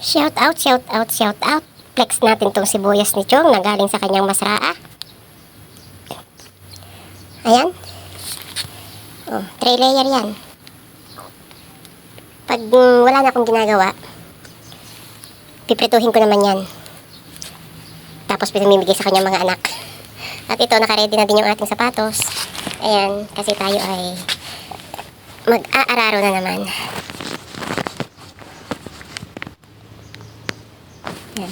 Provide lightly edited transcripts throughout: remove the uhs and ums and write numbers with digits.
Shout out, shout out, shout out. Flex natin tong sibuyas ni Chong na galing sa kanyang masraa. Ayan. Oh, 3 layer yan. Pag wala na akong ginagawa, piprituhin ko naman yan. Tapos pinamimigay sa kanyang mga anak. At ito, nakaredy na din yung ating sapatos. Ayan, kasi tayo ay mag-aararo na naman. Ayan.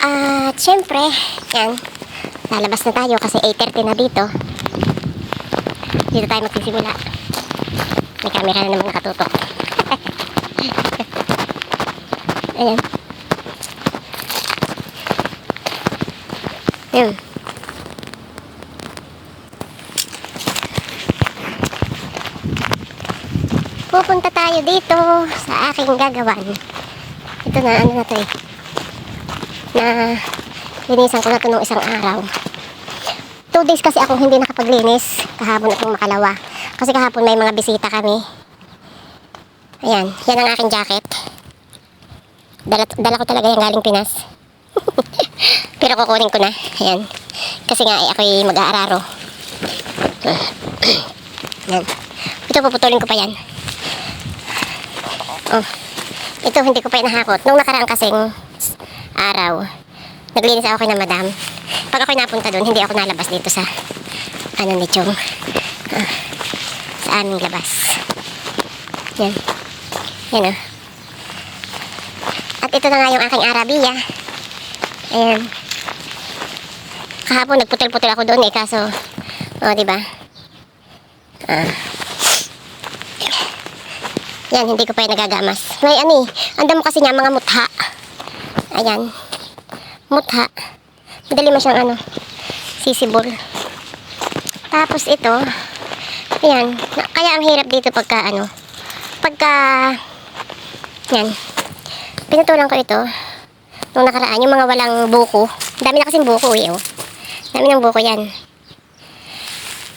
At syempre, yan, lalabas na tayo kasi 8:30 na dito. Dito tayo magsisimula. May camera na naman nakatutok. Ayan. Ayan. Pupunta tayo dito sa aking gagawan. Ito na, ano na to eh. Na linisan ko na to nung isang araw. 2 days kasi akong hindi nakapaglinis. Kahapon akong makalawa. Kasi kahapon may mga bisita kami. Ayan, yan ang aking jacket. Dala ko talaga yung galing Pinas. Pero kukunin ko na. Ayan. Kasi nga ako'y mag-aararo. Ayan. Ito puputulin ko pa yan. Oh. Ito hindi ko pa inahakot. Nung nakaraan kasing araw, naglinis ako kay na madam. Pag ako'y napunta doon, hindi ako nalabas dito sa ano ni Chong. Sa aming labas. Yan. Yan o. At ito na nga yung aking Arabia. Ayan. Kahapon nagputil-putil ako doon eh, kaso diba? Yan, hindi ko pa yung nagagamas. May ani, anda mo kasi niya mga mutha. Ayan. Mutha. Madali mo siyang sisibol. Tapos ito, ayan, kaya ang hirap dito pagka yan, pinutulan ko ito nung nakaraan, yung mga walang buko. Dami na kasing buko eh, oh. Dami ng buko yan.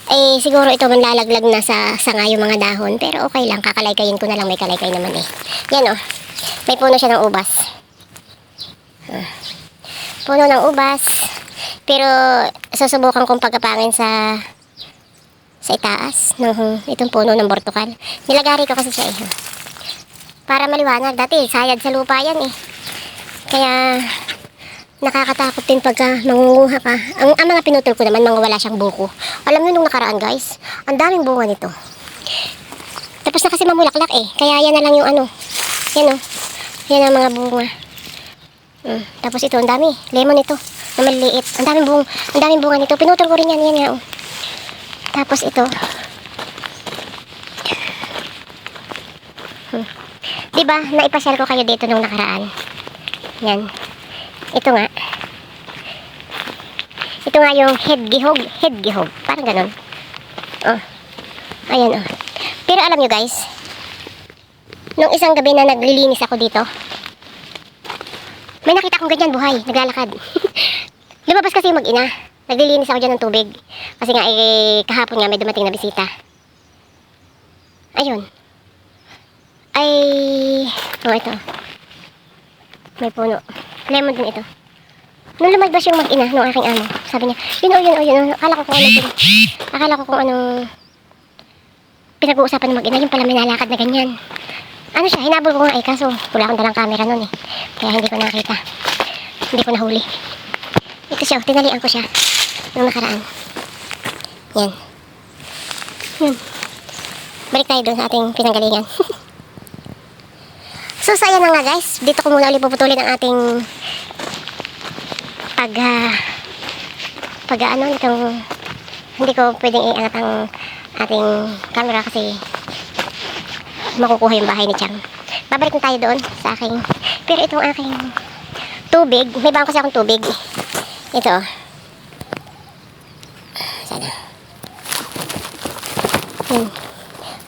Eh, siguro ito manlalaglag na sa sanga yung mga dahon, pero okay lang, kakalaykayin ko na lang, may kalaykay naman eh. Yan oh, may puno siya ng ubas. Puno ng ubas, pero susubukan kong pagkapangin sa itaas ng itong puno ng bortukal. Nilagari ko kasi siya eh. Para maliwanag. Dati sayad sa lupa yan eh. Kaya nakakatakot din pagka mangunguha ka. Ang mga pinutol ko naman, mga wala siyang buko. Alam nyo nung nakaraan guys, ang daming bunga nito. Tapos na kasi mamulaklak eh. Kaya yan na lang yung yan oh. Yan ang mga bunga. Tapos ito, ang dami. Lemon ito. Na maliliit. Ang daming bunga nito. Pinutol ko rin yan. Yan nga oh. Tapos ito. Diba, naipasyal ko kayo dito nung nakaraan. Yan. Ito nga. Ito nga yung head gihog. Parang ganun. Oh. Ayan oh. Pero alam nyo guys, nung isang gabi na naglilinis ako dito, may nakita akong ganyan buhay, naglalakad. Lumabas kasi yung mag-ina. Naglilinis ako dyan ng tubig. Kasi nga kahapon nga may dumating na bisita. Ayun. Ito. May puno. Lemon din ito. Nung lumabas yung mag-ina nung aking amo, sabi niya, yun. Akala ko kung anong pinag-uusapan ng mag-ina. Yung pala may nalakad na ganyan. Ano siya, hinabol ko nga kaso wala akong dalang camera nun eh. Kaya hindi ko nakita. Hindi ko nahuli. Ito siya, tinalian ko siya nung nakaraan. Yan. Balik tayo dun sa ating pinanggalingan. So, ayan na nga guys. Dito ko muna ulit puputulin ang ating hindi ko pwedeng iangat ang ating camera kasi makukuha yung bahay ni Chang. Babalik na tayo doon sa aking, pero itong aking tubig, may baon kasi akong tubig. Ito. Sana.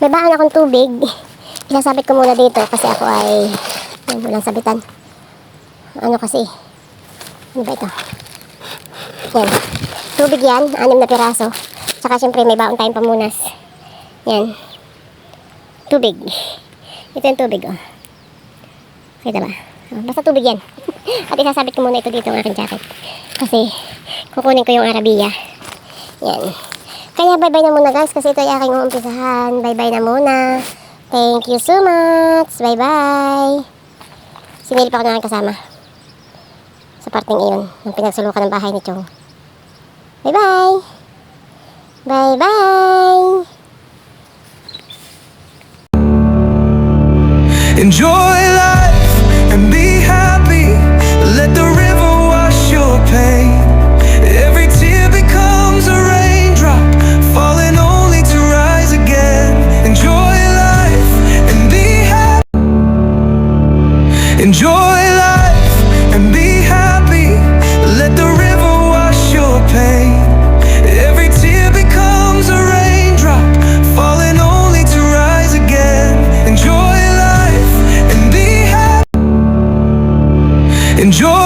May baon akong tubig. Isasabit ko muna dito kasi ako ay walang sabitan. Ano kasi? Ano ba ito? Yan. Tubig yan, 6 na piraso. Tsaka syempre may baon tayong pamunas. Yan. Tubig. Ito yung tubig oh. Kita ba? Oh, basta tubig yan. At isasabit ko muna ito dito ang aking jacket. Kasi kukunin ko yung Arabia. Yan. Kaya bye-bye na muna guys kasi ito ay aking uumpisahan. Bye-bye na muna. Thank you so much. Bye-bye. Sinilip ako ng aking kasama. Sa parting iyon. Nung pinagsulukan ng bahay ni Chong. Bye-bye. Bye-bye. Enjoy life and be happy. Let the river wash your pain. Every tear becomes a raindrop, falling only to rise again. Enjoy life and be happy. Enjoy life and be happy. Let the river wash your pain. Every tear becomes a raindrop, falling only to rise again. Enjoy life and be happy. Enjoy